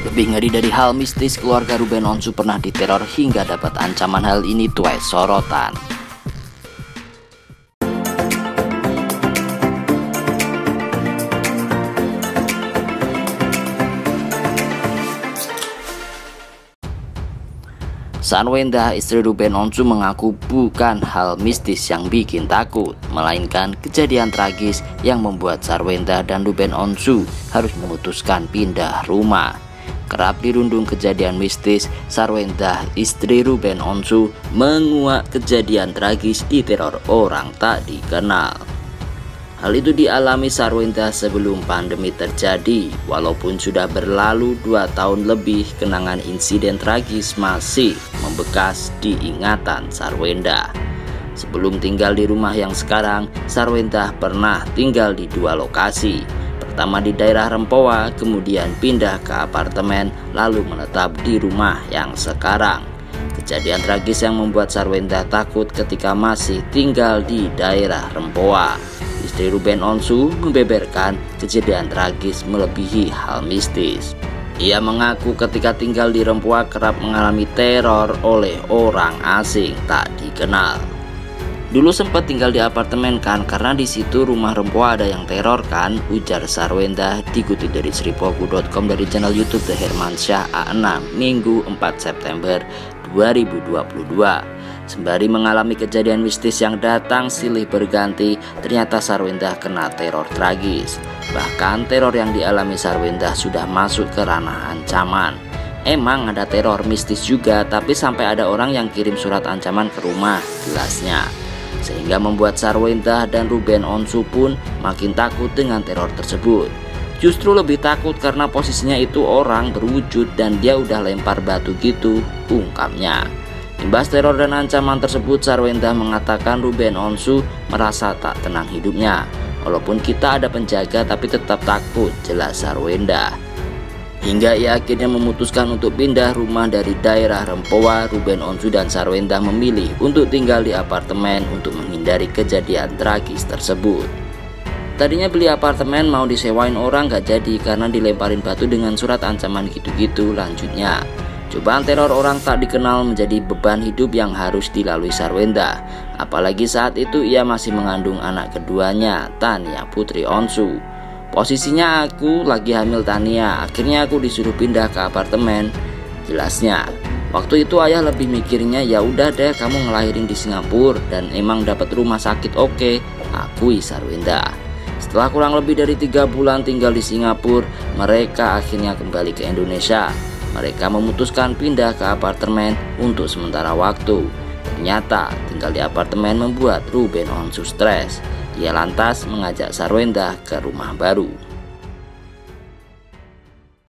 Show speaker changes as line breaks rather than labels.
Lebih ngeri dari hal mistis, keluarga Ruben Onsu pernah diteror hingga dapat ancaman. Hal ini tuai sorotan. Sarwenda, istri Ruben Onsu, mengaku bukan hal mistis yang bikin takut, melainkan kejadian tragis yang membuat Sarwenda dan Ruben Onsu harus memutuskan pindah rumah. Kerap dirundung kejadian mistis, Sarwenda, istri Ruben Onsu, menguak kejadian tragis diteror orang tak dikenal. Hal itu dialami Sarwenda sebelum pandemi terjadi. Walaupun sudah berlalu 2 tahun lebih, kenangan insiden tragis masih membekas di ingatan Sarwenda. Sebelum tinggal di rumah yang sekarang, Sarwenda pernah tinggal di 2 lokasi. Pertama di daerah Rempoa, kemudian pindah ke apartemen, lalu menetap di rumah yang sekarang. Kejadian tragis yang membuat Sarwenda takut ketika masih tinggal di daerah Rempoa. Istri Ruben Onsu membeberkan kejadian tragis melebihi hal mistis. Ia mengaku ketika tinggal di Rempoa kerap mengalami teror oleh orang asing tak dikenal. Dulu sempat tinggal di apartemen kan, karena di situ rumah Rempoa ada yang teror kan, ujar Sarwenda dikutip dari sripoku.com dari channel YouTube The Hermansyah A6 Minggu 4 September 2022. Sembari mengalami kejadian mistis yang datang silih berganti, ternyata Sarwenda kena teror tragis. Bahkan teror yang dialami Sarwenda sudah masuk ke ranah ancaman. Emang ada teror mistis juga, tapi sampai ada orang yang kirim surat ancaman ke rumah, jelasnya. Sehingga membuat Sarwenda dan Ruben Onsu pun makin takut dengan teror tersebut. Justru lebih takut karena posisinya itu orang berwujud dan dia udah lempar batu gitu, ungkapnya. Imbas teror dan ancaman tersebut, Sarwenda mengatakan Ruben Onsu merasa tak tenang hidupnya. Walaupun kita ada penjaga tapi tetap takut, jelas Sarwenda. Hingga ia akhirnya memutuskan untuk pindah rumah dari daerah Rempoa. Ruben Onsu dan Sarwenda memilih untuk tinggal di apartemen untuk menghindari kejadian tragis tersebut. Tadinya beli apartemen mau disewain orang gak jadi karena dilemparin batu dengan surat ancaman gitu-gitu, lanjutnya. Cobaan teror orang tak dikenal menjadi beban hidup yang harus dilalui Sarwenda. Apalagi saat itu ia masih mengandung anak keduanya, Tania Putri Onsu. Posisinya aku lagi hamil Tania, akhirnya aku disuruh pindah ke apartemen, jelasnya. Waktu itu ayah lebih mikirnya ya udah deh kamu ngelahirin di Singapura dan emang dapat rumah sakit oke, akui Sarwenda. Setelah kurang lebih dari 3 bulan tinggal di Singapura, mereka akhirnya kembali ke Indonesia. Mereka memutuskan pindah ke apartemen untuk sementara waktu. Ternyata tinggal di apartemen membuat Ruben Onsu stres. Ia lantas mengajak Sarwenda ke rumah baru.